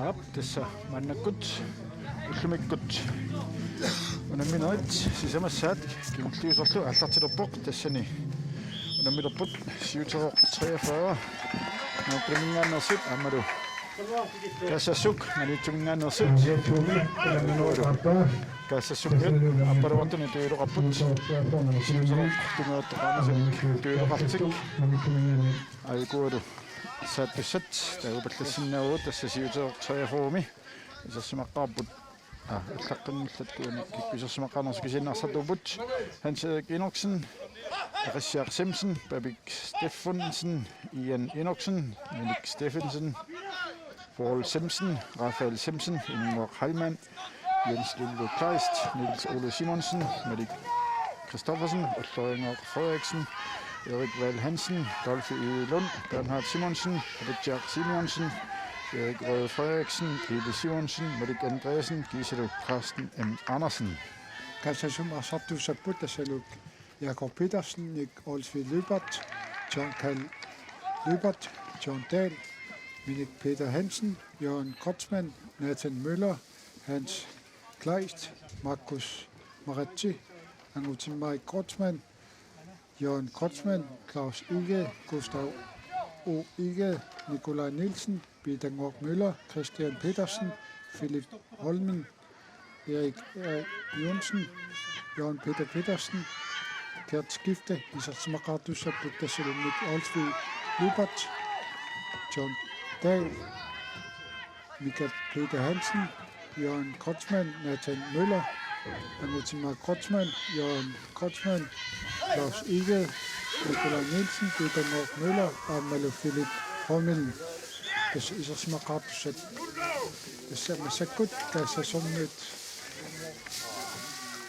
Up tässä mannakut ullumikut unamminait sisamassaat kimulliusorlu аллартилерпоқ тассани унаммилерпут сиутероқ 43 нокримингааннерсут аммалу кассассук налитсумингааннерсут кассассукгат аппаруартуни туилоқарпут сиутероқ тунгааттоқарнасак туилоқартик айкуалу сааттуссат тагупаллассиннаагуут тассасиутероқ 43ми исерсимаққарпут аллаққинниллат куани кипписерсимаққарнерс кисиннарсатупут Hans Erik Enoksen, Richard Simpson, Babik Steffensen, Ian Enoksen, Nick Steffensen, Paul Simpson, Rafael Simpson, Ingvar Heilmann, Jens Lillo Kleist, Niels Ole Simonsen, Medik Christoffersen, Otto Inger Frederiksen, Erik Val Hansen, Dolphy E. Lund, Bernhard Simonsen, Richard Simonsen, Erik Røde Frederiksen, Ede Simonsen, Medik Andreasen, Gisela Karsten M. Andersen. Kassasum Asartussaput tasaluk Jakob Petersen, Nick Olsvig Løbert, John Kall Løbert, John Dahl, Minik Peter Hansen, Jørgen Krotzmann, Nathan Møller, Hans Kleist, Markus Maretti, Angutin Mike Krotzmann, Jørgen Krotzmann, Claus Ige, Gustav O. Ige, Nikolaj Nielsen, Peter Ngork Møller, Christian Petersen, Philip Holmen, Erik Jonsen, Jørgen Peter Petersen, Kert Skifte, Isarsimaqartussaput tassalunnik Olsvig Løbert, John Dahl, Mika Peter Hansen, Jørgen Krotzmann, Nathan Møller, Angutimar Krotzmann, Jørgen Krotzmann, Claus Ige, Nikolaj Nielsen, Peter Ngork Møller og Malo Philip Holmen. Isarsimaqartussat tassamassakkut kaassassornut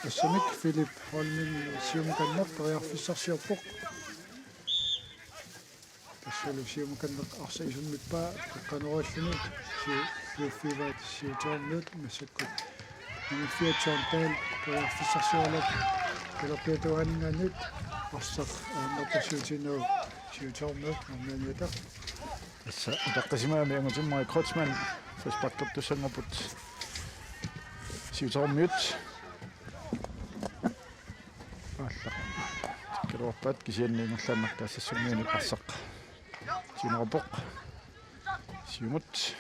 Assamik Philip Holmen siumkanneq periarfissarsiorpoq tassalu siumkanneq arsaisummippa qaqqanerualluni siuffivaat siutornut massakkut John Dahl periarfissarsiorlak pelerpiatuaningaannut arsaq aamapasiutinuu siutornut ammaaniata tässä taqtasimaami angutimma Krotzmann frisbakkertussangaput siutormiut Kirorpat kisianniingerlaannak taassassumiini qarsaq siunerpoq siumut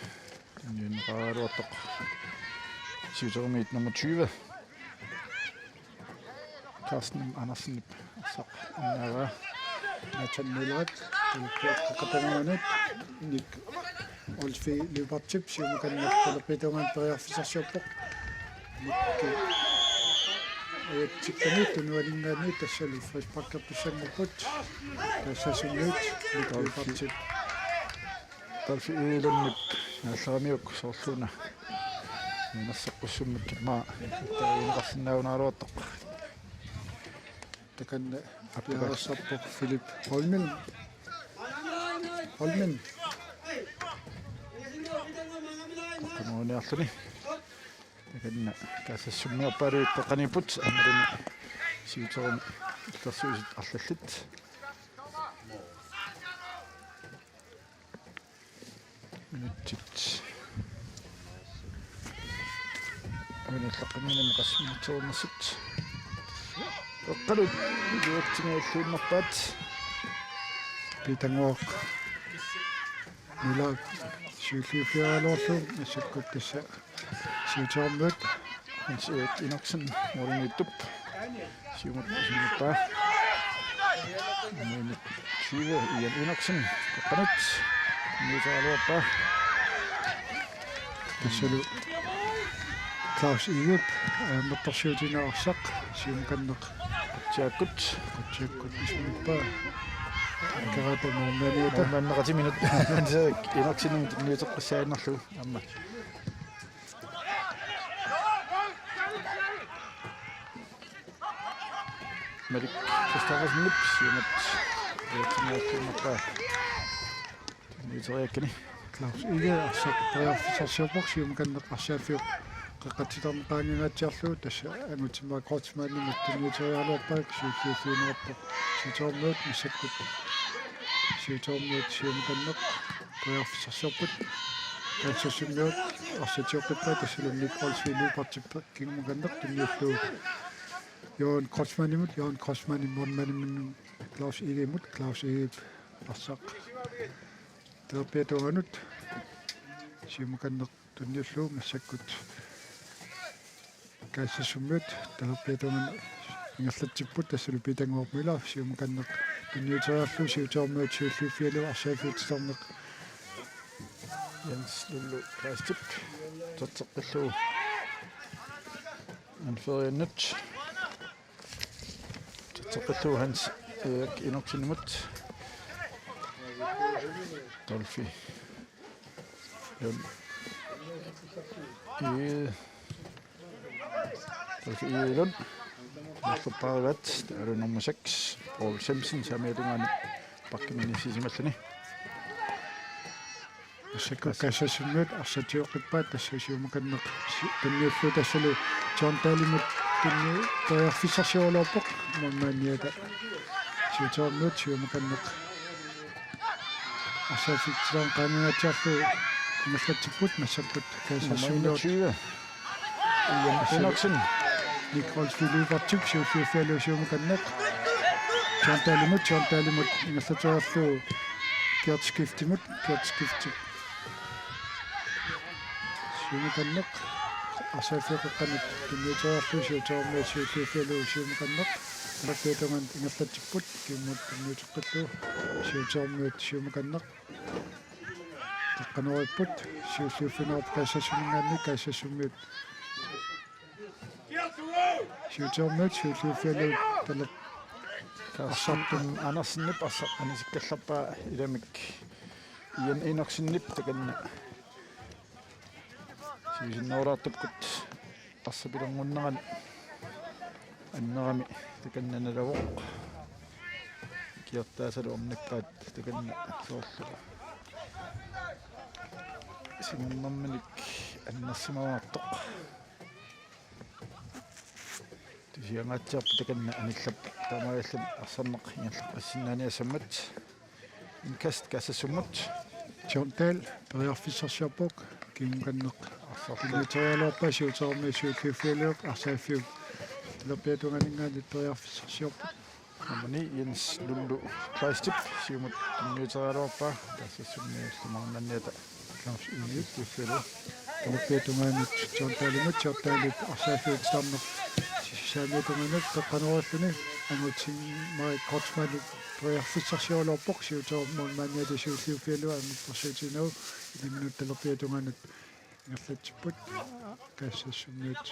niinqaaluartoq siutormiit nummer 20 Carsten Andersen qarsaq annaava Nathan Møller, qatangaanut Nick Olsvig Løbertip siumkanneq pelerpiatuangan periarfissarsiorpoq Tikkanut nualingaanut tassalu frisbakkertussangaput tassasumnuut Løbertip Dolphy E. Lundnip naalleramiuk soorluuna minasseqqussummik maa tainqarsinnaaunaaruartoq takanna apiarsarpoq Philip Holmen qanuuniarluni takanna kaassassumiorpaaluittaqaniput ammaluni siuterum illersuisit arlallit minutsit minallaqqiminami qassimiuterumassut eqqalut luuqtingailluunnerpaat Peter Ngork Møller siulliufiaralorlu massakkut tassa siutormut Hans Erik Enoksen morinittup siumuppaa minut 20 Ian Enoksen qaqqanut niutaaluarpaa tassalu Claus Ige mattarsiutinaarssaq siumkanneq tiakkut isumippaa karata normaliata mannerati minut Enoksen niuteqqissaanerlu amma Medik Christoffersen nip siumut niuteqqissaanerlu niuteriakkani Claus Ige arsaq periarfissarsiorpoq siumkanneq arsiaffiuq qaqatitarneqaangingaatiarluu tassa angutimaa kortsmaanimut tunniiterialuarpaak siulliufiinerappo siutormuut missakkut siutormuut siumukanneq priarfisarsiorput kansassummiut arsatioqqippa tassalunnik olsviluupartippa kingumukanneq tunniulluu Johan Korsmanimut Mormanimut Klaus Igip Arsaq Terpeetoranut siumukanneq tunniulluu massakkut kaassassummut terpeetoran ingerlatsipput tassalu pitanguormila siumukanneq tunniuteriarlu siutormuut siulluuffialu arsaafiutitorneq Jens Lullu Klaistip tatseqqilluu anferiannut tatseqqilluu Hans Erik Inoksinimut Dolfi Dolfi Ilun Marluppaarivat taalu nummer 6 Paul Simpson saamialungaani pakkiminisisimallani Massakkut kaassassummut arsatioqqippaat tassasiumukanneq tunniullu tassalu John Talimut tunni toiarfissarsiorluarpoq mammaaniata siutormuut siumukanneq arsaafitsilaan qaaningatiarlu ingerlatsipput massakkut kaassassummut Inoksin Nikolsviluupartip siulluuffialu siumukanneq John Talimut ingerlatoriarlu Kjortskiftimut siumukanneq arsaafiaqeqqanut tunniuteriarlu siutormuut siulluuffialu siumukanneq Terpeetoran ingerlatsipput kiimmut tunniuteqqillu siutormuut siumukanneq taqqanuaripput siulluuffinerap kaassassumingaanni siutormuut siulluuffialu talap Kassartum Andersennip anisikkallarpaa ilamik Ian Inoksinnip takanna siusinnoorartupkut arsapilangunneran annerami takannanaloq kiartaasalu ornakkaat takanna soorlu sinnernerminik annersimaartoq tisiangaatiarpu takanna anillap tamagallam arsanneq ingerlaqqassinnaaniassammat inkast kaassassummut John Tal periarfissarsiorpoq kiumukanneq tunniuterialuarpa siutormi siulluuffialuuq arsaafiuk terpeetunganingaanit periarfissarsiorpoq Amani Jens Lullu Klaistip siumut tunniuterialuarpa kaassassummиуллумарнанниата Klaus Igip tuffelu terpeetungaanit John Talimut arsaafiutitarneq saamiutunganut teqqanuaralluni angutsimai kortsmaanit periarfissarsiorluarpoq siutormuunmaanniata siulliuffialua anguppersuutinau iliminut talerpiatunganut ingerlatsipput kaassassummut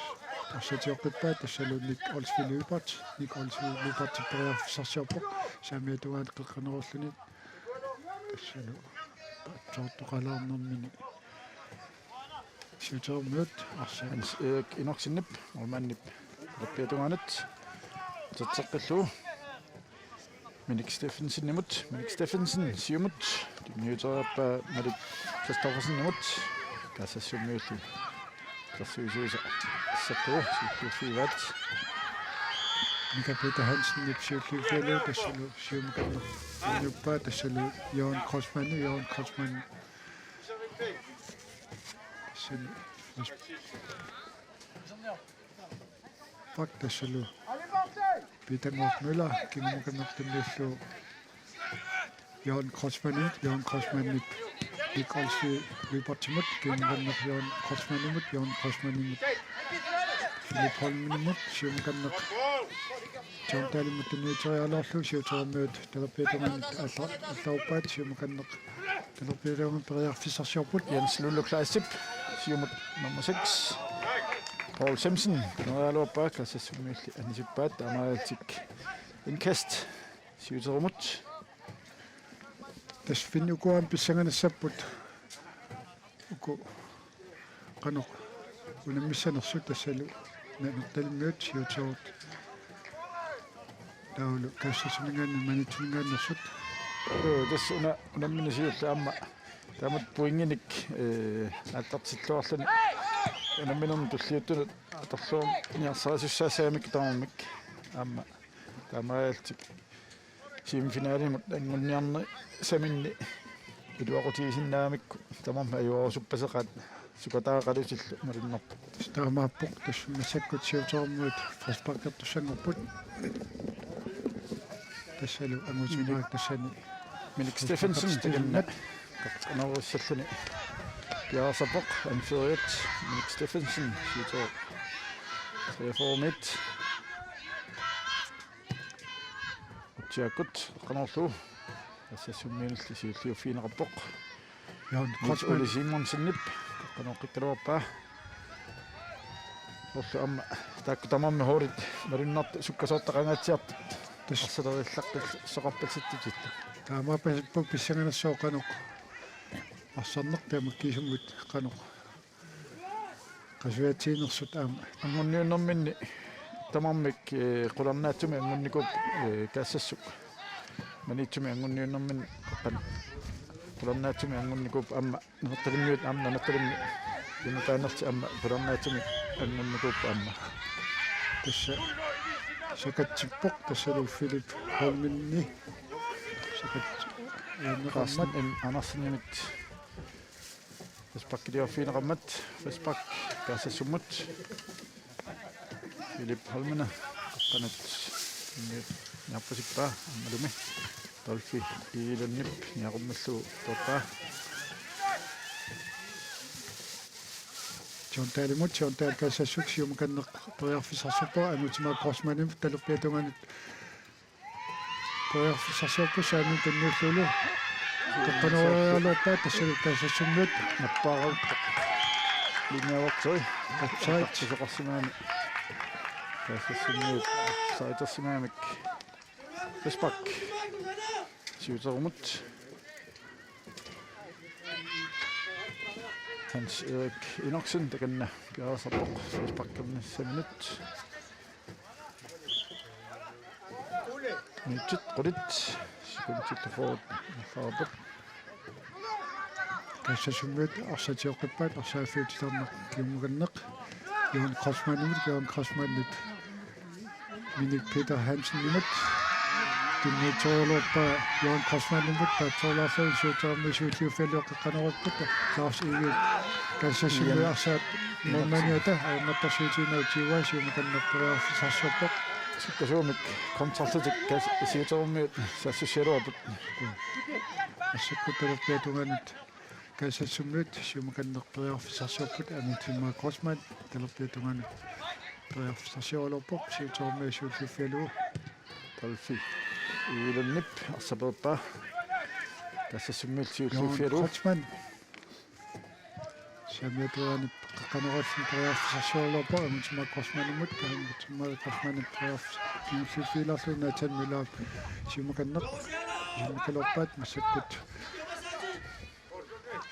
arsatioqqippaat tassalunnik olsviluupart periarfissarsiorpoq saamiutungaat qeqqanuaralluni tassalu paatsoortoqalaarnermini siutormuut Hans Erik Inoksinip ormannip talerpiatungaanut tatseqqilluu Minik Steffensen siumut tunniuteriarpa Malik Christoffersen-nimut kaassassumiullu tersuisuisa assartuu siulluuffiivaat Mika Peter Hansen siulluuffialu tassalu siumukanneq tunniuppaa tassalu Johan Korsman tassalu pak tassalu Peter Mortmüller kingumukanneq tunniullu Johan Korsmanit Nikolsviluupartimut kingumukanneq Johan Korsmanimut Philip Holminimut siumukanneq John Talimut tunniuterialuarlu siutormuut terpeetunganit allauppaat siumukanneq terpeetungan periarfissarsiorput Jens Lullu Klaistip siumut nummer 6 Paul Simpson tunniuterialuarpa kaassassumiulli anisippaat amaaltik inkast siuterumut tasfinnukuan pissanganassapput uku qanoq unammissanersut tassalu nanertalimmiut siutorut taulu kaassassumingaanni manitsumingaannersut tässä unamminisiulla amma tamat puinginik attartilluarlani enamminum tulliuttunut atorluum niarsaasussaasaamik taamamik aamma taamaaltik semifinaalimut angunniarni saminni iluaqutiisinnaamikku tamamma ajuarusuppaseqat sukataaqalusillu marinnerpu Staamaappoq tassumassakkut siutormuut frasparkertussanngorput tassalu angutimaak tassani Minik Steffensen taganna qarqanarussalluni piaarsapoq anferiat Minik Steffensen siutor treformit utiakut qanorlu assasummiilli siulliuffiineqarpoq Jan Oli Simonsennip qanorqikkaluarpaa orlu amma taakku tamammi huurit marinnart sukkasoortaqangaatiarput тассалериллаққил соқарпатситтутитта таамаапасиппу писсанганассоо каноқ арсарнеқ таамаккисуммут каноқ қасуатсиинерсут аама ангунниуннэрминни тамармик қуларнаатсуми ангунникуп каассассук манитсуми ангунниуннэрмин қаққан қуларнаатсуми ангунникуп аама нерталиммиут аама нерталимми инутаанерти аама қуларнаатсуми ангунникуп аама тасса сакатсиппоқ тассалу Филип Холминни сакат Carsten Andersen Vespakkidiorfiineqammat Vespak kaassassummut Philip Holmene qaqqanat niarpusippaa ammalumi Dolfi iilunnipp niaqummallu torpaa John Taal kaassassuks yumakanneq toriarfisarsuppaa anutimaa Korsmanim taluppiatunganit toriarfisarsuuppu saanun tannuullulu taqqanuarialuarpaa tassalu kaassassummut nappaaqauq linniavortoi soqarsimaami kaassassummut saitersimaamik Vespak siuterumut Hans Erik Enoksen taganna piarsarpoq Vespakkerni 5 minut Nitsit qulit sikuntillufoot nafaaput kaassassummut arsatioqqippaat arsaafiutitarneq kiumuganneq Johan Krasmanit Minik Peter Hansen nimut Tunnitorluarpaa Johan Krasmanimut taatsorlaarlu suutarmisuulliuffalluoqqaqqanerupputa Lars Egil kaassassummut arsaat normaniata aammattarsuutiinauutiuaa siumukannerperiarfisarsuarpoq sukkasuumik kontrarlutik siuterummiut sassussialuarput ассаккуталерпиатунганит каассассуммут сиумаканнерпериарфисарсуарпут амитимма Кросман талерпиатунганит периарфисарсиоралерпоқ сиутерумми сууллуффиалуу Dolfi iilunnipp arsaperpaa kaassassummut siulluuffialuu Кросман самиатуанит қаққанераллин периарфисарсиоралерпоқ амитимма Кросманимут амитимма Кросманит периарфисарсиоралерлу натанмилаап сиумаканнеқ сиумакалерпаат массаккут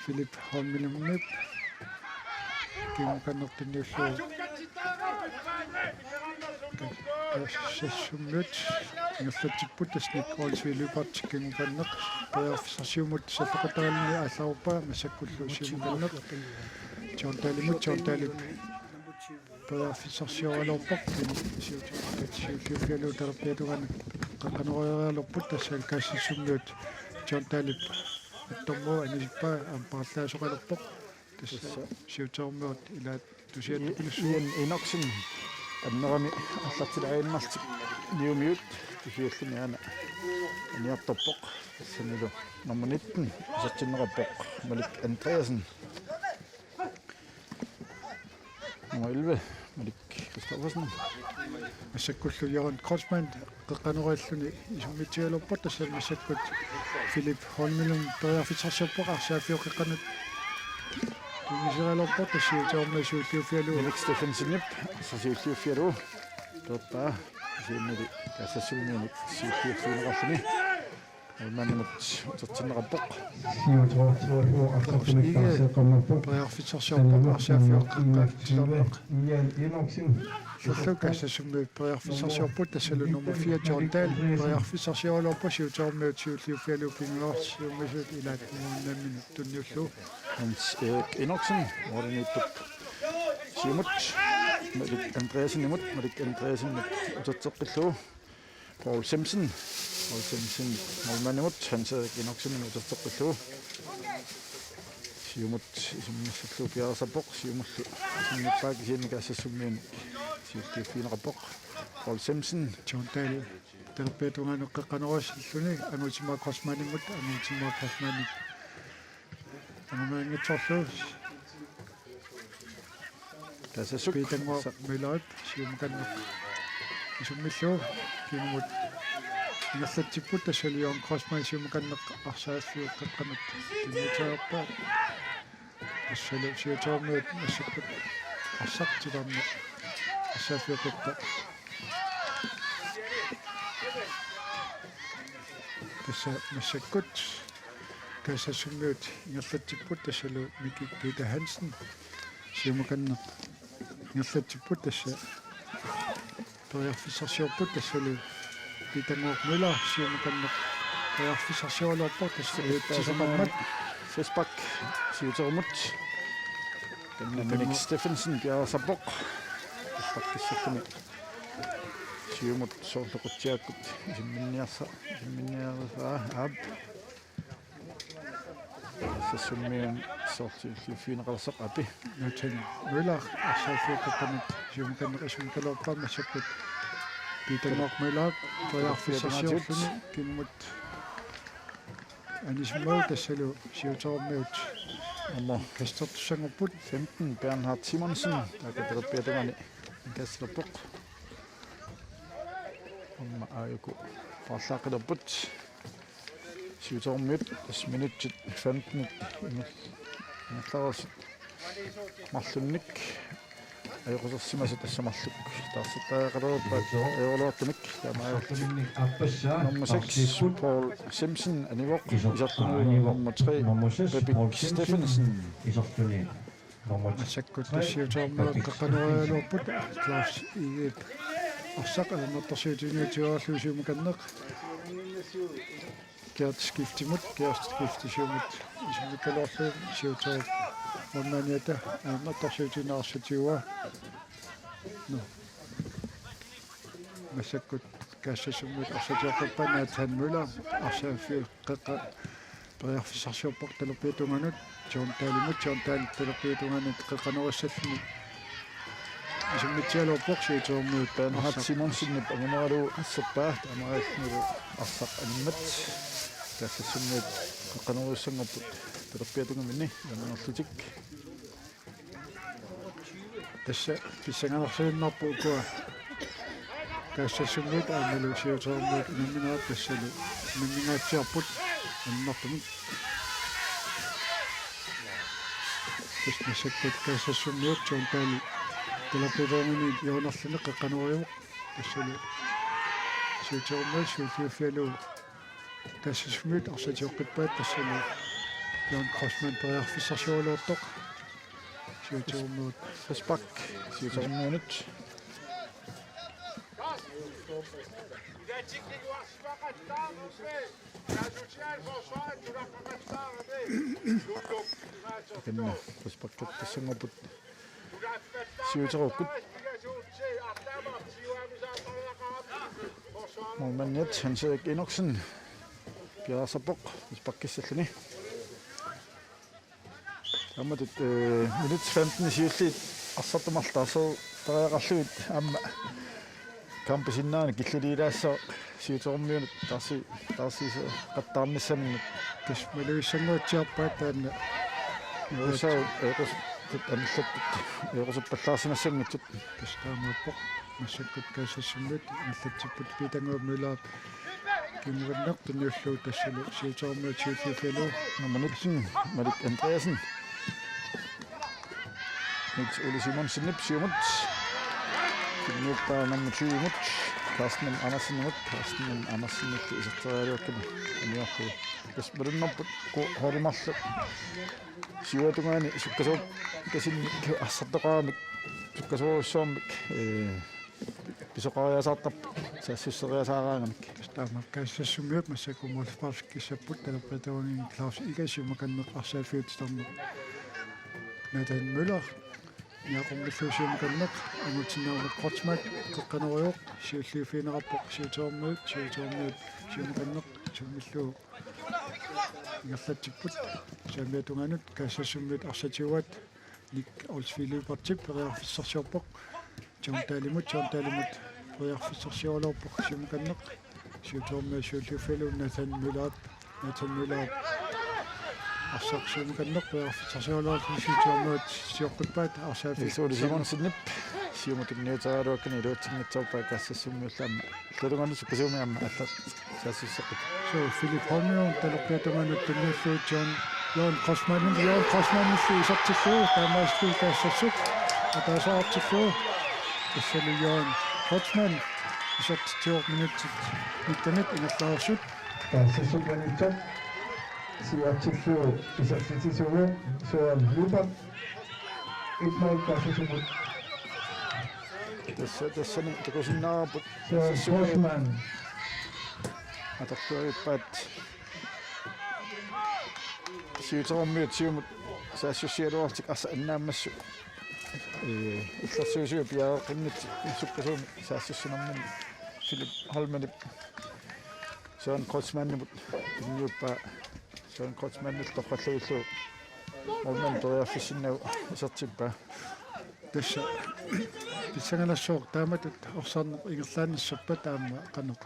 Philip Holminen kiumukannertinniulluu kaassassummut ngallatipput tasnik olsvilupat kiumukanneq periarfisarsiumut safaqatalni aallarupaa massakkullu siumukanneq John Talip periarfisarsioralorpoq siutiufialu tarpiatuganak qaqqanuarialerput tassal kaassassummut John Talip Tommo anisippa amparallaasuqalerpoq tassa siuterummuut ilaat tusiattupilussuun Enoksen annerami аллартилаииннарtik niumiut tusialluni ana aniartorpoq tassanilu nummer 19 satsinnerappoq Malik Andreasen nummer 11 Malik Christoffersen массаккуллу Johan Krosman qeqqanuarialluni isummitиалерпот тассал массаккут Philip Holminen periarfisarsiorpoq арсаафиоқеққанут тумисералерпот тассиутерумми сууллуффиалуу Minik Steffensenip sasiulliuffialuu torpaa siimili kaassassumiunit siulliuffiineqarluni almanimut utertinneqarpoq periarfisarsiorpoq арсаафиоқеққанут Lullu kaassasummi periarfisarsiorput tassalu nummer 4 John Dahl periarfisarsioralorpu siuterummiut siulliuffialuu pingelarsiummisut ilaat muunnammini tunniullu Hans Erik Enoksen ordinittup Siumut Malik Andreasen imut Malik Andreasen utatseqqilluu Paul Simpson Malmanimut Hansa Inoksen utatseqqilluu Siumut simmissallu piarasappoq siumullu simmippaaki sinikaassasummiin siultiuffiineqarpoq Paul Simpson John Dahl terpeetunganuqqeqqanerusilluni anutimaaqorsmaanimut anutimaaqorsmaanit anumangitsorlu tasasuk piitango milaat siumkanneq isummilluu kinumut ingerlatsipпут тассалиорн кроссман сиумаканнеқ арсааффиуққаққанат тимитааппаа тассалу сиутаормиут нассаккут арсартиларне арсааффиуққаққа тасса нассаккут кассассуммиут ингерлатсиппут тассалу микки Пита Хансен сиумаканнеқ ингерлатсиппут тасса периарфиссарсиорпут тассалу Питангук Мюller сиумаканнеқ периарфиссарсиорлуарпо тассаатисамаммат Фесбак сиутермут Nick Stephenson piarasappoq паккиссаттами сиумут соорлоқутсиаккут имминниарсаа аап сассуммиан соорлиффиинеқарсақ апи Nathan Møller арсааффиуққаққанат сиумаканнеқ исумкалуарпаама саккут Питангук Мюller периарфиссарсиорлуни кинмут анисмоо тассалу сиутермиут Ammo кастертуссангуппут 15 Bernhard Simonsen такатерпиатагани каслерпоқ амма ааюку парлаақилерпут сиутормиут минутит 15 инерларс марлунник аюқусерсимасу тассамарлук таарситаақалерпа эолуартуник таамааллуник аппассаа Nummer 6 Paul Simpson anivok isartunu nummer 3 Bebik Stephensen исортуни номер саккут тассиутермиут қаққанериалуарпут Klaus Igep арсақалернэрторсиутиниутиорлу сиумаканнеқ кертскифтимут кертскифтисиумут исумиккалоорлу сиутер оннаниата нэрторсиутинаарсатиуа масаккут кассасуммут арсатиоққаппа Nathan Møller арсааффиуққаққа периарфиссарсиорпоқ талерпиатунганут John Dahl талерпиатунганут қеққанеруссаллуни исуммитсиалуарпоқ сиутермиут Bernhard Simonsen амамаралу ассерпаа таамааллугу арсақ аниммат тассассуммиут қеққанеруссангорпут талерпиатунгаминни яманерлутик тасса писсанганерсииннарпу куа кассасуммут аамалу сиутермиут наминаат тассалу наминаатсиарпут аннартумут тасмасаккут кассасуммиут John Dahl талаппиваамини юунерлуни қеққанериуоқ тассалу сиутермиут сиутиуффиалу кассасуммиут арсатиоққиппаат тассалу Jon Crossman периарфиссарсиолуортоқ сиутермиут Fesbak сиутермиунут кэнна Fesbak тассангапут сиутероккут Малманнет Hans-Erik Enoksen piarasappoq Fesbak-киссаллуни амматут минут 15 сиуллиит арсартумарлаасоо тариақарлуит аама кампусиннаани киллулиилаассаа сиутермиунут тарси қаттаарниссаминнут кисмалуиссангуутсиарпаат таанна юусаа эқус аниллаттут эқусуппаллаарсинассангитсут кистаамааппоқ массаккут кассассуммут иллатсиппут Питангук Møller кингэрнеқ туниуллуу тассалу сиутермиут сиуффиалу nummer 19 Malik Andreasen Niels Ole Simonsen nip siumut kinuppa nummer 20 mut Carsten Andersen nip isarterialuakkani aniarlu kasmarinnarput ku horimarlu siuatungaani sukkasuup kasinnik ассартоqaamik sukkasuussuarmik писоqariasaartarpu саассуссериасаараангамик таамак кассассуммиут массакумулфарфиккиссаппут талаппатауангин Klaus Igep маканнеқ арсааффиутитарнеқ Nathan Møller Niaqormilluusiumakanneq angutsinnaarmak Kortsmak teqqanoriuq siulliufiinerappoq siutormiut siumakanneq summilluu ingerlatsipput saamiatunganut kaassassummit arsatiuat nik olsfiiliupartip periarfissarsiorpoq joontaalimut periarfissarsiorluorpoq siumakanneq siutormia siulliufiilu Nathan Müller Arsaqsuumakanneq periarfissarsiorluorlu siutormiut siorquppaat arsaafi Isuuli Simonsinnip siumutunniutaaruakkani iluutsinngitsorpaa kaassassummиуллаама иллалунганусу касуумиамма алла саассуссеққут so Philip Holmio talorpiatumanut tunniulluut Jon Kosmanillu isartilluu taamaaslu kaassassuq ataasaartilluu тассалу Jon Kosman isartittior minutsit mittanit ingerlaarsut kaassassuqanitsoq siuartilluu isartitisugu suam lupat itmaul kaassassugut тассани такусиннаарпут Kosman атарпуариппаат сиутермиут сиумут саассуссиалуартик арса аннааммассу иллерсуусуи пиаақиннит суккасуум саассуссинэрмин Philip Holmanip Jon Kosmanimut инниуппаа Jon Kosmanil тоққаллуиллу Holman ториарфиссиннау исертиппаа тасса писсангалассуур тааматут орсаарнеқ ингерлааниссаппа таама қанеқ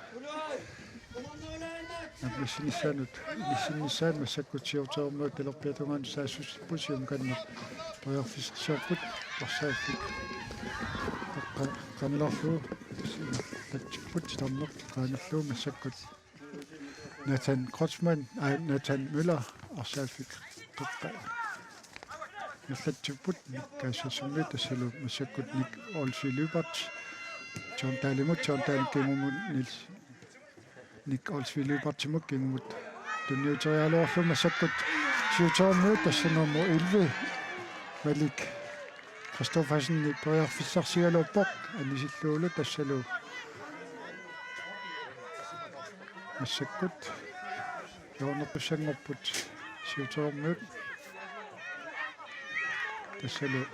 Нисиннисаан массаккутсиортермуут талерпиатунгаан саассуссиппусиум каннеқ ториарфиссарсиорпут орсааффик канларлуу татчиппут тарнеқ qaanерлуу массаккут Nathan Kortsman Nathan Müller орсааффик туппа нерлатсиппут каассассумми тассалу массаккут ник олсилупарт John Nils ник олсилупартимук кингмут тунниутериалуарлу массаккут сиутермиут тассанерму илви Malik Christoffersen ник ториарфиссарсигалууппоқ анисиллуулу тассалу массаккут яонерпуссангорпут сиутермиут тассалу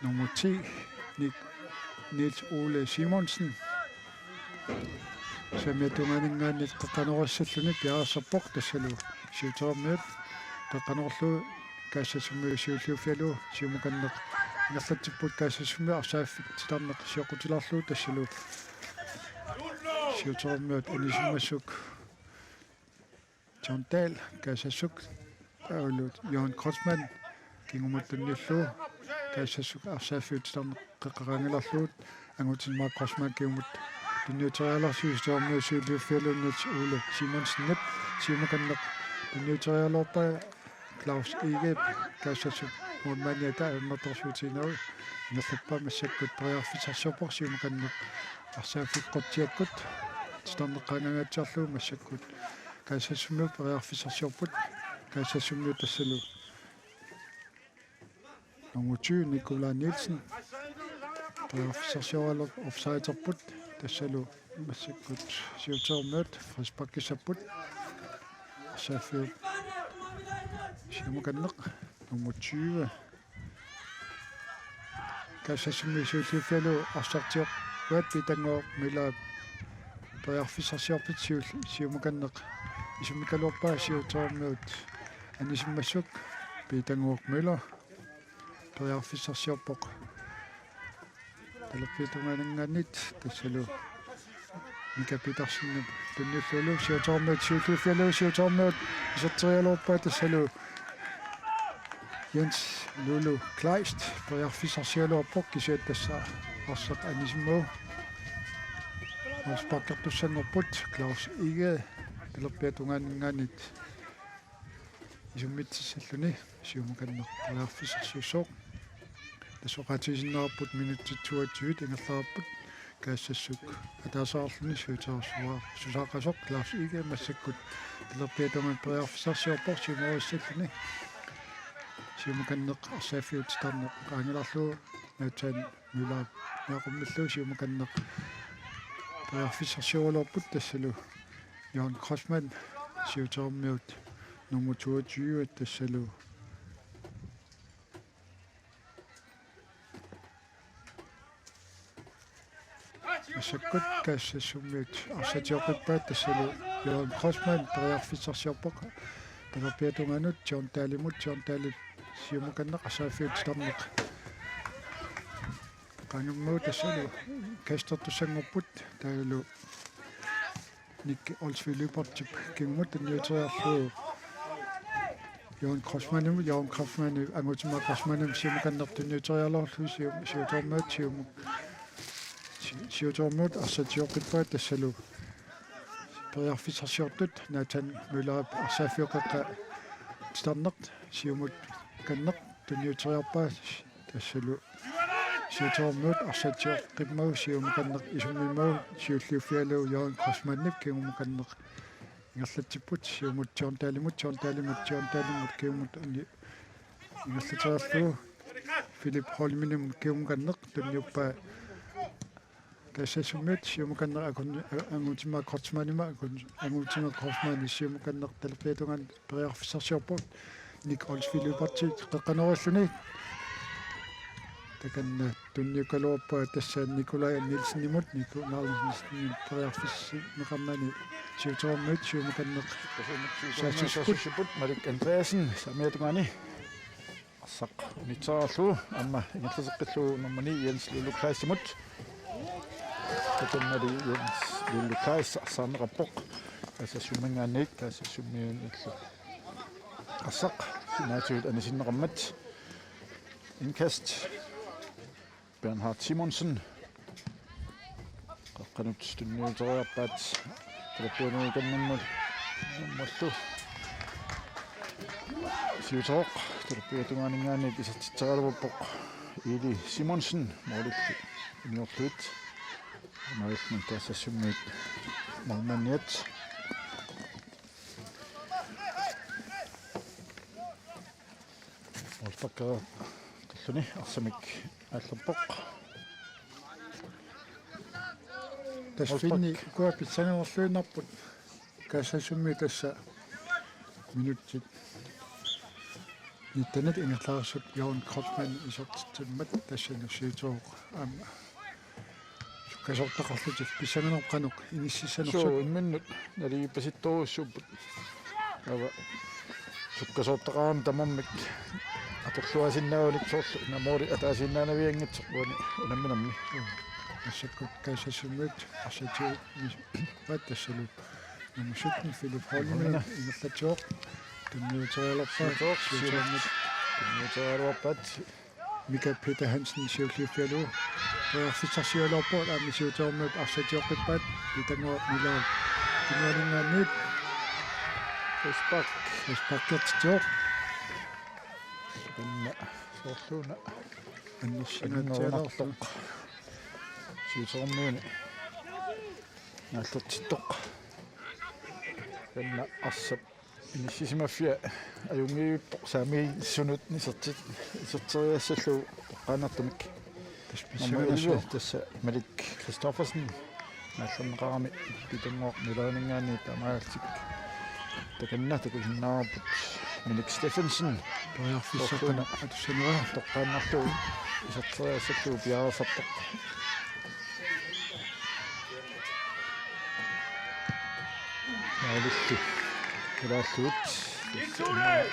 nummer 10 Niels Ole Simonsen самиатунгаанингаанит қаққанеруссаллуни пиарсарпоқ тассалу сиутермиут қаққанерлуу каассасуммиу сиуллиуффиалу сиумаканнеқ ингерлатсиппут каассасумми арсааффик титарнеқ сиоқутиларлуу тассалу сиутермиут анисиммассук John Dahl каассассук аулут Jon Kosman кингуматтунниуллуу каассассук арсааффиут титарнеқ қеққараангиларлуут ангутинмаа Kosman кингумут тунниутериаларсуисуармиу сиуллиуффиалууннит Ole Simonsen сиумаканнеқ тунниутериалуорпаа Klaus Egeb каассассук муунманиата аннерторсуутинау нерлаппаа массаккут периарфисарсиорпор сиумаканнеқ арсааффиккортиаккут титарнеққаангаатсиарлуу массаккут каассассуммиу периарфисарсиорпут каассассуммиу тассалу nummer 20 Nikolaj Nielsen периарфисарсиоралу офсайдерпут тассалу массаккут сиутермиут фриспаккисаппут арсааффиу сиумаканнеқ nummer 20 каассассумми сиуллиуффиалу арсартиоқ уат питангоо мила периарфисарсиорпит сиумаканнеқ исумикалуорпаа сиутермиут анисиммассук питангуук мила периарфисарсиорпоқ талерпитунгаанингаанит тассалу микапитарсиннап тунниуллулу сиутермиут сиуллиуффиалу исертериалуорпаа тассалу Jens Lulu Kleist периарфисарсиалуарпоқ кисиат тасса арсеқ анисиммуу спаккертуссангорпут Klaus Ege талерпиатунгаанингаанит исуммитсаллуни сиумаканнеқ периарфисарсиуссооқ тассоқатисиннаарпут минутти 22 ингерлаарпут каассассук атаасаарлуни сиутаарсуаа сусаақасоқ Klaus Ege массаккут талерпиатунгаан периарфисарсиорпоқ симоориссаллуни сиумаканнеқ арсааффиут тарнеқ qaangalарлуу Nathan Müller яақуммиллуу сиумаканнеқ периарфисарсиорулуорпут тассалу Jon Kosman сиутермиут nummer 22 тассалу ассаккут каассассуммиут арсатиоқиппаат тассалу Jørgen Crossman периарфиссарсиорпоқ талерпиатунганут John Talimut John Talip сиумуканнеқ асаафиут тарнеқ qanummu тассалу кастертуссангорпут таалу ник олсвилупартип кингмут ньютериарлуу Jørgen Crossman ангутима Crossman сиумуканнертунниутериалоорлу сиутормаат сиутормаат арсатиоқиппаат тассалу периарфиссарсиортут Nathan Møller арсаафиоқаққа старнеқ сиумут каннеқ тунниутериарпаа тассалу сиутормаат арсатиоққиммау сиумуканнеқ исуммимау сиуллиуффиалуу Jørgen Crossman-ник кингумуканнеқ ингерлатсиппут сиумут John Talimut киумут ингерлатерарлуу Philip Holminum киумуканнеқ тунниуппаа кассасуммит сиумуканнеқ ангутима Crossman-има ангутима Crossman сиумуканнеқ талпиатунган периарфиссарсиорпут ник олсфилупарти қеққанераллуни таканна тунниукалуарпаа тассаа Николай Нилсенимут Нилсен периарфисси меқарнани сиутормит сиумуканнеқ саасиспут Марик Андреаsen самиатунгани ассақ унитсаарлуу амма ингерласеққиллуу номмани Jens Lulluklaissimut таканнари Jens Lulluklais арсаанеқарпоқ кассассумангаанник кассассуммиуниллу ассақ синаатиут анисиннеқармат Indkast Bernhard Simonsen qaqqanut tunniuteriarpaat talappianuikannermut nummallu siuteroq talappiatungaaningaanik isatitseraluppoq Eli Simonsen moolilli uniorluit mailman taassassummit malmanniat olpakkara qalluni arsamik ааллерпоқ тасфинни куапитсанерлуинарпут кассасумми тасса минутсит ниттанат ингерлаарсут Jørgen Crossman исортитсиммат тассану сиутооқ аама суккасортақарлутик писсанерқануқ иниссисанерсут имминнут налигиппаситторуссууппут ава суккасортақаам тамаммик аторлуасиннаулик соорлу намори атаасиннаанавиангитсоқуани унамминамми ассаккут кассасуммит арсатиу паттассалу намусутни Philip Holmin ингерлатсооқ тунниутериалерпаа тунниутериалуарпат Mika Peter Hansen сиуллиуффиалуу периарфиссарсиалуарпуут аами сиутеормут арсатиоққиппаат итангоо милаа тинуалингаанниит эспаккертиоқ инна соорлууна аннерсинаатсиалаарлу сиутермиуни нааллертиттоқ инна арсап иниссисимаффиа аюнгииппо саами иссунут нисертит исертериассаллуу тоққаанартумик тасписсагаласу тасса Малик Кристоферсен нааллернеқарами питангооқ милаанингаани тамаалтик таканна такулиннаарпут Minik Steffensen периарфиссаққана атуссанера тоққааннарлуу исертериассаллуу пиарасартоқ наалилли илааллуут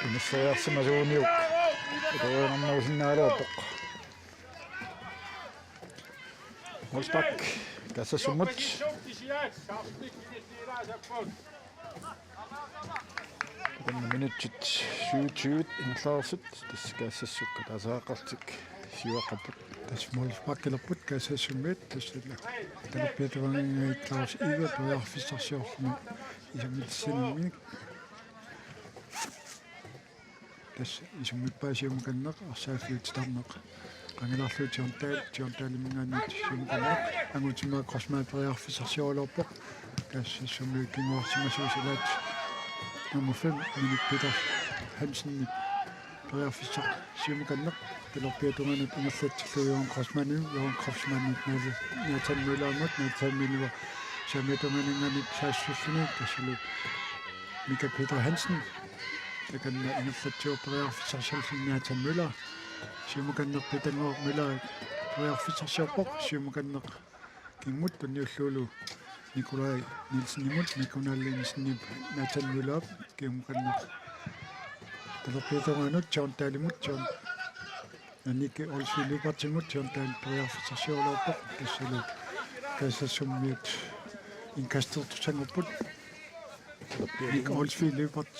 иннссариарсимасууниук тоонарнаусиннаалуартоқ Holsbak кассасуммут минутчит 20 инлаарсут тассакаассассукка тасаақартик сиуаққаппут тасмолфаккелерпут кассассуммит тассала талаппиатавангииттаарс ига периарфиссарсиорлуми исаммитсинуммик тасс исуммиппаасиумуканнеқ арсааффиутитарнеқ qangilarluut John Talimингаанит сиумуканнеқ ангутимаа Crossman периарфиссарсиорулорпоқ кассассумми кингуарсимасуусилаат Nummer 5, Minik Peter Hansen периарфиссақ сиумуканнеқ талерпиатунганут ингерлатсиллуу Jørgen Crossman Nathan Møller самиатунганинганит саассуллуни тассалу Mika Peter Hansen таканна ингерлатсиу периарфиссарсаллун Nathan Møller сиумуканнеқ питангоо Møller периарфиссарсиорпоқ сиумуканнеқ kimmut tunniulluulu Nikolai Nielsen imut Mikunallinsen Nathan Müller kiumqanneq talorpiitornganut John Talimut John Anike Olsilipartimut John Tal priarfisarsiorluarpoq tassalu kassasummiut inkasтерtusangupпут Nik Olsilipat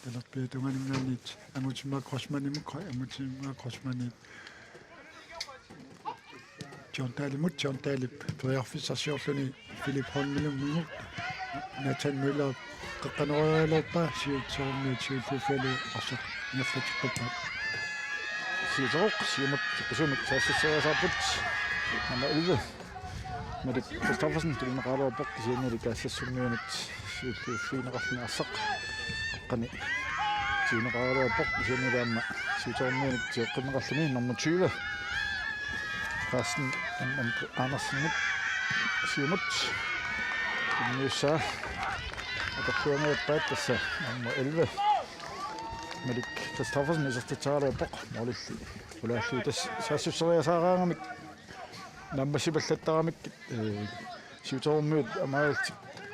talorpiitornganingaanit amutimaa crossmanimuk amutimaa crossmanit John Talimut John Talip priarfisarsiorluni Philip Holmilum Nathan Müller qaqqaneralorpa siutsormiut siulluuffalu arsaq naffatippa Siutorok siumut qusumik saassiseriasarput nummer 11 Mette Christoffersen tilneqaluarpoq kisianili kaassassumiunut siulluuffiineqarluni arsaq qaqqani tiineqaluarpoq kisianilaamma siutormiunut tioqqinneqarluni nummer 20 Carsten Andersen siumut Nyssa Atakkuangeerpaat tässä nummer 11 Mette Christoffersen isartitaaluarpoq molilli ulaalluutas saassisseriasaaraangamik наммасипаллаттарамик сиуторуммуут амаалти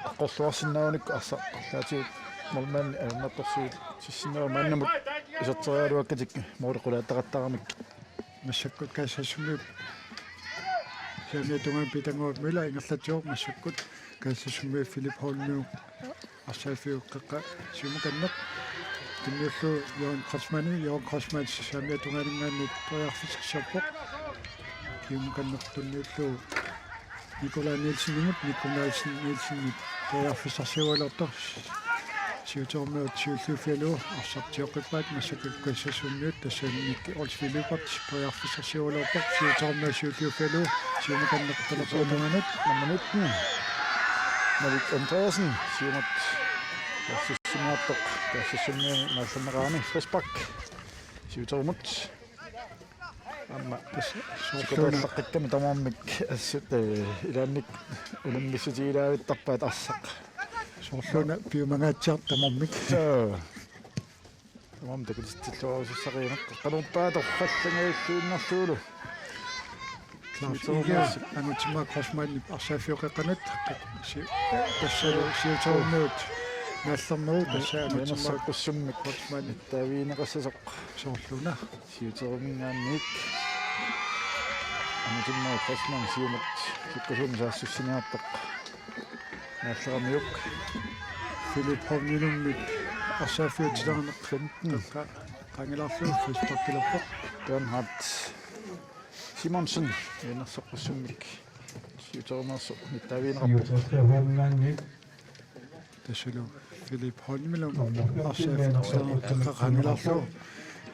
аққорлуарсиннааник арса қарлаатиут норман наққорсуут сиссинаа маннамут исертериалуаккатик моолеқулааттақаттарамик массаккут каассассумиут сиамиатунгаан питангуут мила ингерлатиор массаккут каассассумиу Филип Холмиу арсаафиу қаққа сиумуканнеқ тиннерлу Йоан Кросман сиамиатунгаанингаанник тоярфисерсиарпоқ kiumkannertunniullu Nikolai Nielsen tojarfisarsiualertor siutormeut siulluuffialu arsartioqippaat massakukkassasummiut tassaannik Olsfilipat tojarfisarsiualertor siutormeu siulluuffialu siumukannertalertuunanut nummer 19 Malik Andreasen siumut tassissumiartoq tassissummiuni naallameraani Frisbak siutormut amma soorlaqqakkami tamammik assut ilaannik ulammisutiilaavittарpaat arsaq soorluna piumangaatsiart tamammik tamam takulistillуарусуссариинеқ qanuuppaata orrallangailluinnerluulu anutimaa crossmanni arsaafiuqeqqanut tassalu siutormuut naallernerut tassaanutimaa qussummik crossmanni taaviineqassasoq soorluna siutormingaanniik anutimaa crossman siumut sukkusum saassussiniartoq naalleramiuk Philip Holmilum arsaafiutilarneq 15 qangilarlu Frisbakkilerpoq Bernhard Simonsen enersoqussummik siutormersu mittaaviineqarpoq tassalu Philip Holmilum arsaafiutilarneq qangilarlu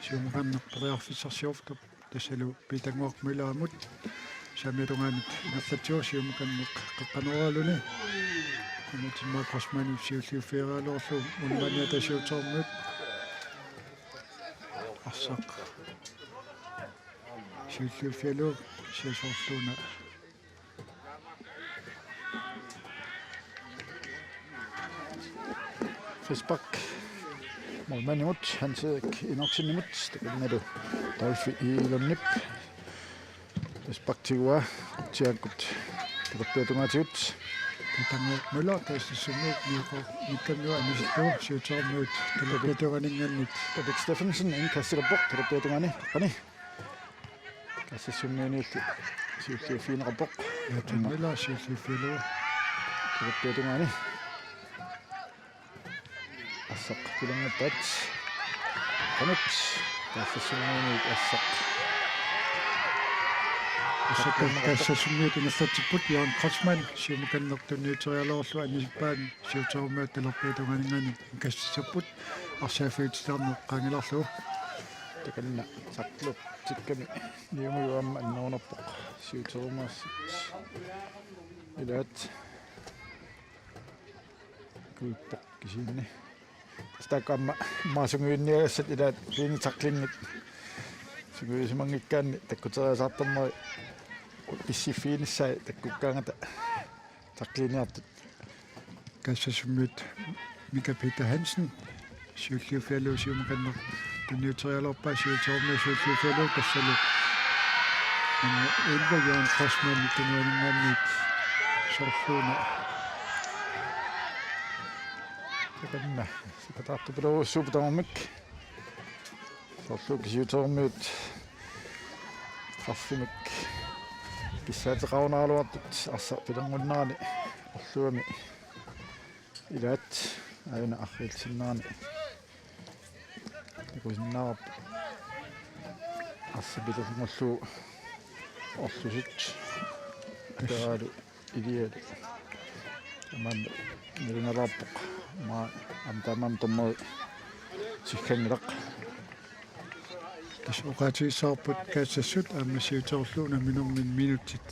siumuqannerperiarfisarsiortup tassalu pitanguaq milaamut samiatungaanit nallatior siumuqanneq qaqqaneraaluni anutimaa crossmanni siulliuffeeraalorlu unmania tasiutormut arsaq siulliuffialu siasorluuna Frisbak molmanimut hansek inorsinimut takannalu Dolfi ilonnip Frisbak tigua tiakkut takortuatungaatigut pitanguaq mila taississumiut mikkammiua anisittu siutormuut talapituraningannit Patrick Steffensen inkassillerpoq takortuatungani qaqqani kassassumiuniilli siulliuffiineqarpoq mila siulliuffialu takortuatungani assaq kilangappat qanut kassassumiuniit assaq kassassumiut ingerlatipput Johan Crossman siumukannertunniuterialorlu anisippaat siutormuut talerpiitunganingani kassissapput arsaafiutilarneq qangilarlu takanna saqlup tikkami niumujuamma annuunerpoq siutormaassit ilaat kuippoq kisiinni stakkamma maasunguinniagassat ilaat piinitaqlingit suguisimangikkaanni takkuteriasartarmari issifiinissai takkukkaangata taqliniartut kassassumiut Mika Peter Hansen siulliuffialu siumukanner tunniuterialorpaa siutormeu siulliuffialu tassalu Elva Johan Crossman tunnuaningaanniit sorluuna Takanna sipataartupulu suuputamamik sorlu kisiutermiut traffimik kissaateqaunaaluartut arsa pilangunnerani orluami ilaat ayuna arriilsinnerani ikusinnaarp arsa pilalngullu orlusit ataalu iliali aman nilunalaarpoq ma amtamam tommoi sikkanngilaq Oqaatigissaarput kaassut aammassiutorluuna minummin minutit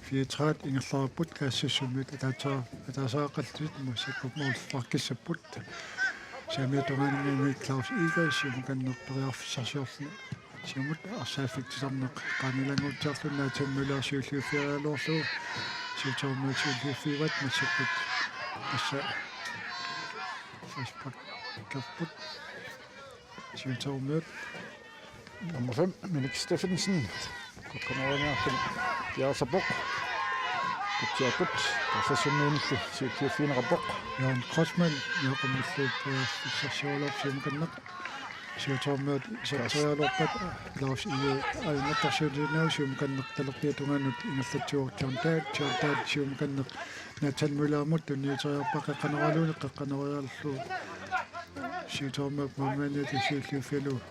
34 ingerlarput kaassassumit ataasaaqallut musakkupmuullarkissapput saamiatongaaningami Klaus Igasium kannerperiarfissarsiorlu siumut arsaafiktisarneq qaanilanguutiarlunna tammulaarsiulluufialuorlu siutormuutiulluufiivat massakkut assa Facebook kapput siutormuut Nummer 5, Minik Steffensen. Kokkanoriarlun Piarsapoq. Kutiakut. Kassassumiinillu siukiufiinerapoq. Jan Crossman yaqammulluut fissarsiorluarsiumkanneq siutormuut isartorialorpat Klaus Ige ainaqtarsiulinausiumkanneq talerpiatungaanut ingerlatiuor John Dad siumkanneq Nathan Müller-mut tunniuteriarpaqeqqaneraluuni qaqqaneriarlu siutormuut mammaaniati siulluufialu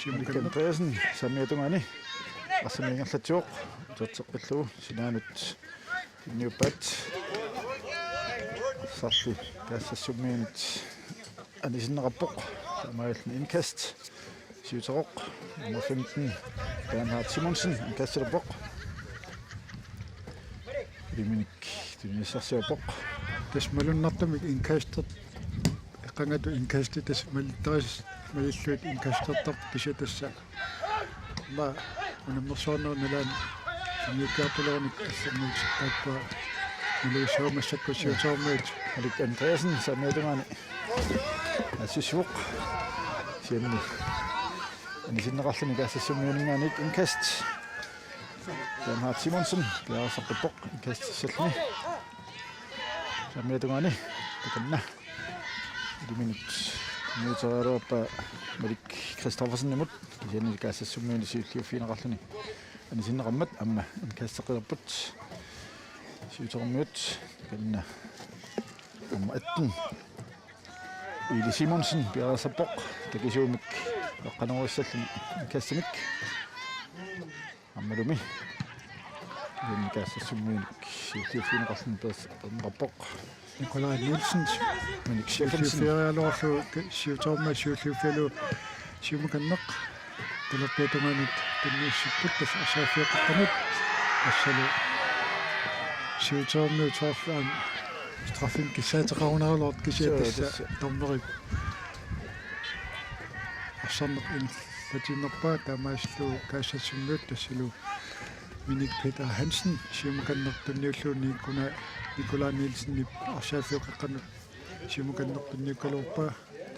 Minik Andreasen samiatungani. Assamiingerlatiuoq tutseqqillugu sinaanut inniuppat. Sarli kaassassumiinut anisinnerappoq samaallun indkast siuteroq nummer 15 Bernhard Simonsen indkastilappoq Minik tunissarsiapoq tasmalunnartamik inkastert eqqangatu inkasti tasmalitteris malilluut inkastertar kisatassa ma unammersoornernalaan niukkaartulernik allarmuutiqqaappa niluissuumassakkusiutormuut Minik Andreasen samiatungani assisuoq sianni anisinnerarluni kaassassumiuningaaniik indkast Bernhard Simonsen piarasarpippoq indkastissalluni samiatungani takanna Minik Nuuterialuarpa Minik Christoffersen nimut kisianni kaassassumiuni siulliuffiinerarluni anisinnerammat amma indkastеқилерпут siutermiut takanna nummer 18 Ili Simonsen piarasarpoq takisuumik eqqaneruissalluni indkassimik ammalumi kisianni kaassassumiunik siulliuffiinerarluni piarnerappoq Nikolaj Nielsen Minik Steffensen siulliufialuorlu siutormuut siulliufialu siumakanneq talerpiatungaanut tanniussipput asaafiaqaqqanut assalu siutormuut soorlaan straffim kissaateqaruneralort kisiatassa tornerip assarneq in latinnerpaa taamaasluu kaassassumiut tassalu Minik Peter Hansen siumakanneq tanniulluuni kuna Nikolaj Nielsen asaafiaqaqqanut siumakanneq tanniukkaluorpaa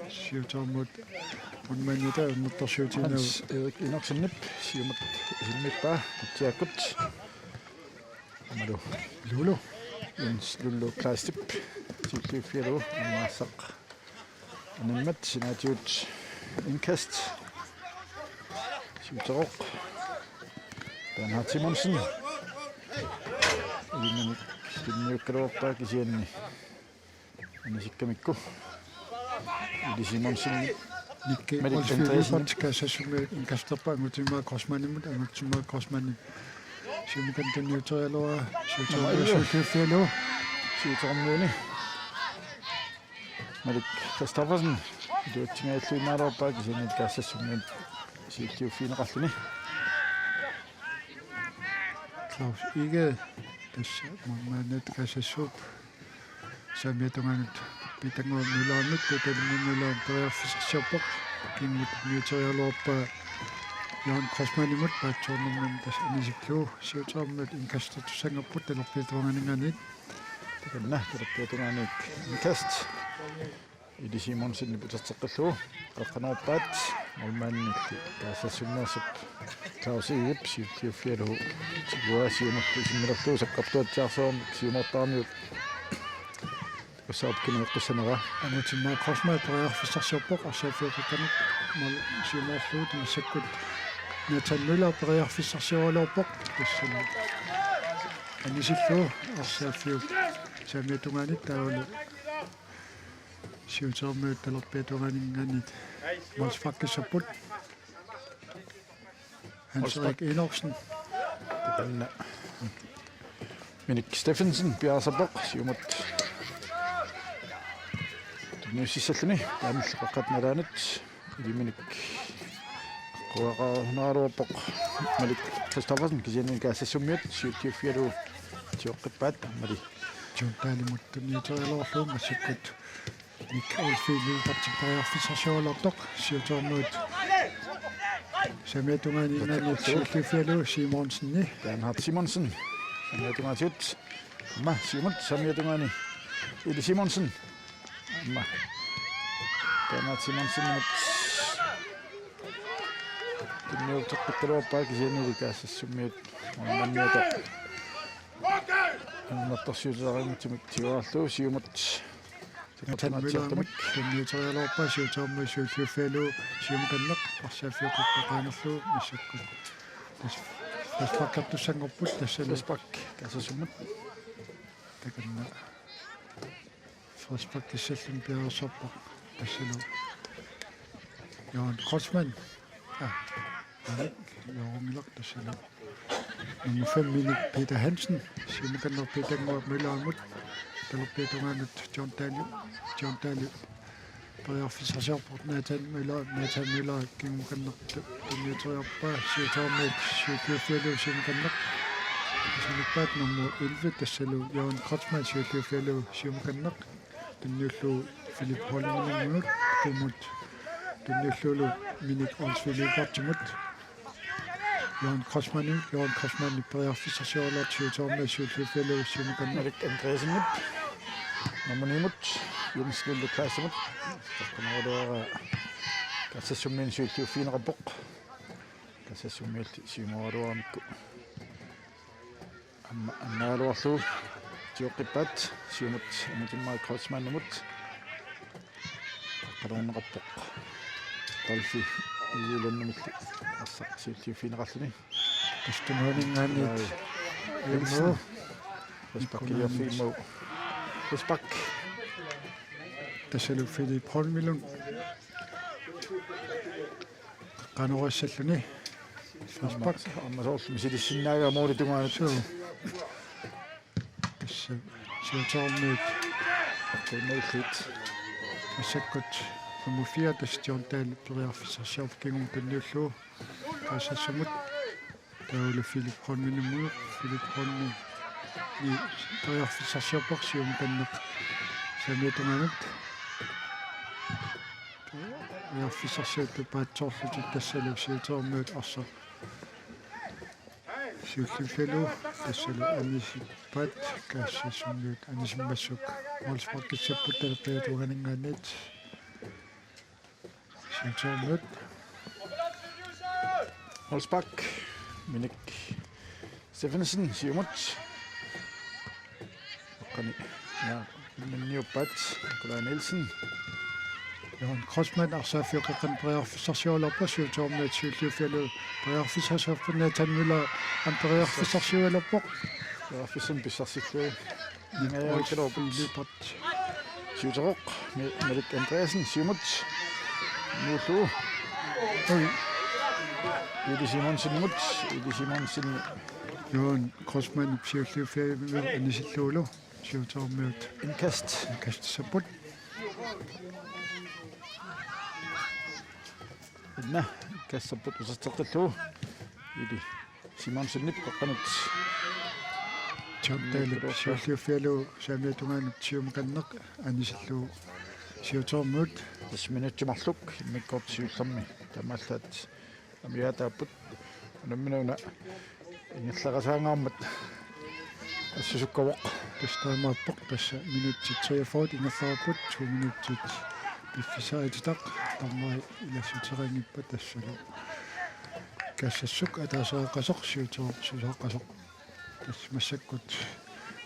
siutormuut unmaanita unnertorsiutiinau Hans Erik Inertsennip siumat hilmippaa kutiakut amalu Lulu Jens Lullu Klaastip siulliuffialugu amaassaq animmat sinaatiut indkast siuteroq Bernhard Simonsen Minik tinniukkaluorpaa kisianni anisikkamikku Ili Simonsen Nikke Minik Olsfiuliupat Andreasen kaassassumiut inkasterpa angutimaa Crossmanimut angutimaa Crossmani siumakan tanniuterialua siutormuut siutermiuni Minik Christoffersen tuutsingailluinnaaloorpaa kisianni kaassassumiut siulliuffiineqarluni Klaus Ige tässä mammaanat kaassassuup saamiatungaanut pitanguun nulaannut talinnunulaan periarfissarsiorpoq kimmut niuterialuorpaa Jan Crossmanimut paatsuornerman tas anisiklu siutormuut inkastertussangerput talerpiatuanganingaaniit takanna talerpiatungaaniik indkast Ili Simonsen puterteqqillugu eqqanerpaat Molmanni taasassumaasup Claus siufialu tiguasiumuttu simmilerluusaqqartuatsiarsoormi siumortaarmiut usaapkinueqqissanera амутимаа кросмаа периарфиссарсиорпоқ арсаафиокканут мал симааллуут массаккут натаннула периарфиссарсиорулуорпоқ тассана анисиллуу арсаафиук самиатунгаанит таулу сиутермуут талерпиатунгаанингаанит малсфаккиссаппут Hans-Erik Enoksen takanna Minik Steffensen piarsappoq siumut nusissalluni taamilleqqaqqatnalaanut iliminik qoaqaunaaruorpoq malik Christoffersen kisianin kaassassumiut siuttiuffialu tioqqippaat mali Juntalimut tunniuterialorluum massakкут ник олфилу партипариарфиссарсиорулортоқ сиутермуут самиатунгаанингаани сиуллуффиалу Simonsenни Bernhard Simonsen sammiatungaatiut amma siumut sammiatungaani Ili Simonsen amma Bernhard Simonsen mut tunniuteqqittaluarpaa kisianili kaassassumiut manniuta annartarsiuterangutimik tiguarluu siumut танмилаамик tunniuterialorpaa сиутерму сиуллуффиалу сиумканнеқ арсааффиоққаққаанерлуу массаккут тасфаккартуссангорпут тассалу Spak kaassassummut таканна фроспактиссаллун пиарсорпоқ тассалу Johan Crossman Jorungilak tassалу nummer 5 Minik Peter Hansen simukanner Peter Møllermut taluppiatungaanut John Daly periarfisarsiorport Nathan Müller kingukannertu tunniuteriorpaa siutermuut siulluuffialu simukanneq simupaat nummer 11 tassalu Johan Crossman siulluuffialu simukanneq tunniullu Philip Holmminut kumut tunniullulu Minik Olsviliupartimut Johan Crossman periarfisarsiorlaat siutermuut siulluuffialu simukanneq Erik Andreasenip Namanimut Jumslullu Klaassamut Takkunaruara kaassassumiin siulluuffiineqarpoq kaassassumiilti siumaruaramikku amma annaaluarluu tioqqippaat siumut amutimmaa Crossmannumut qaluunneqarpoq talfi iulannumilli assaq siulluuffiineqarluni tastunuaningaanit Ilmo Respakkiaffiimau Respak tassalu Philip Holmilun qanurussalluni Respak аммасоорлу силиссиннаагаа муулитунгаанут тасса сиутермуут туннеиллит массаккут nummer 4 tas John Daly periarfisarsiorp kingum tunniulluu kaassassamut taulu Philip Holmminumuu Philip Holmmin ni periarfisarsiorpoq siumukanneq samiatungaanut periarfisarsiortu paatsoorlutu tassalu siutermuut arsa siullufialu tassalu anisippaat kaassassumiut anisimmassuk molsparkissapput talerpiatuganingaanit siutermuut Holsbak Minik Steffensen siumut oqqani ja minniuppaat Nikolaj Nielsen Johan Crossman arsaaffiuqeqqan periarfissarsiorlorpa siutermuut siullufialu periarfissarsiorpuna Nathan Müller periarfissarsiualorpoq Raffisen pissarsillu Olsviliupat siuteroq Erik Andreasen siumut nuullu Ili Simonsen Johan Crossman siullufialu anisilluulu siutermuut indkast kastasapput inna kassapput usatteqqillu Ili Simonsenip qaqqanut John Daly siullufialu samiatungaanut siumukanneq anisillu siutermuut tasminutsumarluk immikkort siullermi tamallaat amiataaput namminuuna ingallaqasaangaarmat assusukkawoq tastaamaappoq tassa minutit 43 ingerlarapput 2 minutit пиффисаатитақ тармаи илассутерингиппа тассалу кассассук атаасаақасоқ сиутеққасоқ тас массаккут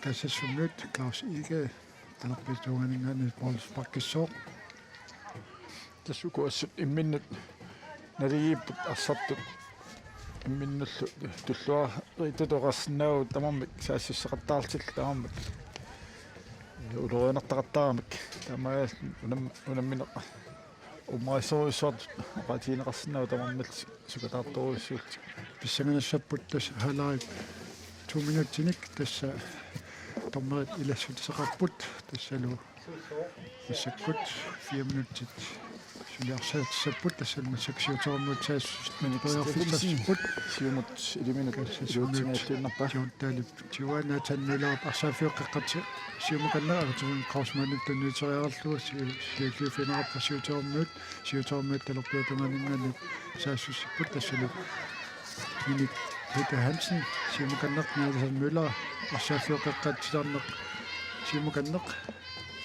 кассассуннут Клаус Иге талаппитуанингаани Полс паккиссооқ тассукуассут имминнут налигииппут арсартут имминнуллу туллуа ритутоқарсинаагу тамармик саассиссеқартаартил тамармик улориинартақартарамик тамаа унамминеқ умаисоисуарт оqatiинеқарсинаагу тамармат сукатаарторуиссуут писсаганассаппут тас халаи 2 минутиник тасса томмерит илассутисеқарпут тассалу массаккут 4 минутит сулиарсаатиссаппут тассал массаксиутермут саассут минипоярфиссаппут сиумут илиминут сиутингааллиннарпа сиунтаалип тиуана таннулаап арсаафиоққаққати сиумаканнерагатун каусманит таннитериараллуа сиуллифинераппа сиутермут талерпиатунганингани саассуссиппут тассалу миник Peter Hansen сиумаканнеқ нааласан мюллер арсаафиоққаққатсилаарнеқ сиумаканнеқ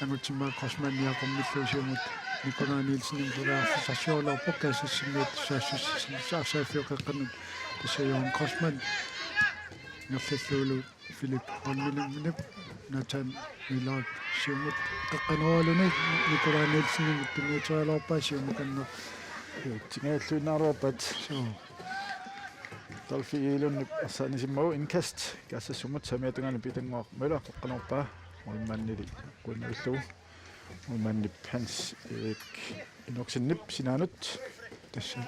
ангутсимаа каусманниақормиллу сиумут Nikolaj Nielsen improvisationer på kassessimmet saaffioqeqqanut tassayoon Crossman nerlalluulu Philip Honmilingnip natan ilaat siumut qaqqanualuni Nikolaj Nielsen imuttunuuterialarpaa siumukanneq tingaallunaaruapat talfigiilunnik assaanissimmagu inkast kassassummut samiatungani pitanguaq møller qaqqanorpaa ulmannili kunnuullugu ulmannip Hans Erik inoksinip sinaanut tassa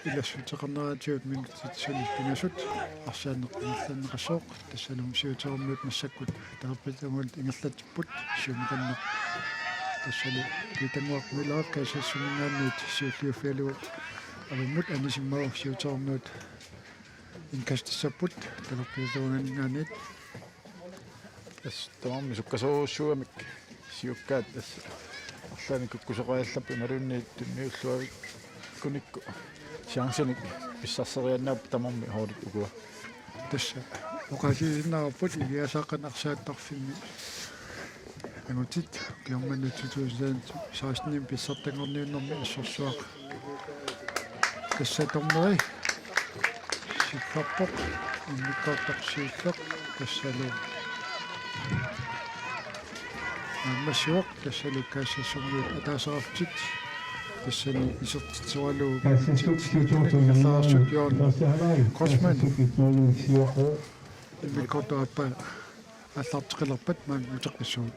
illassuteqarneraatiut minutitsanis pinasut arsaanneqarnerlanneqassooq tassalum siuterummiut massakkut taarpitamuut ingerlatipput siumukanneq tassalu pitanguaq milaaf kaasassumingaannuut siulliuffialu alummut anisimmagu siuterummiut inkastassaput taarpitamuungaanniit tas tamammi sukkasoosuamik siukkaat tas арлааникку кусоқааллаппи малунниит тунниуллуавик куникку сиансаник писсарсерианнаап тамарми хоолит угуа тасса оқалииннаарпут илиасааққанарсааттарфимми ангутит киорманну 2016 писсартангорниуннэрми иссорсуақ тасса тормери сиккарпоқ инниккаартарсииллеқ тассалу массуоқ тассалу каассассуммуут атаасарафтит тассани исертитсуалуу кассассук ёон Crossman имиккортааппа аллартеқилерпат маан мутеққиссуут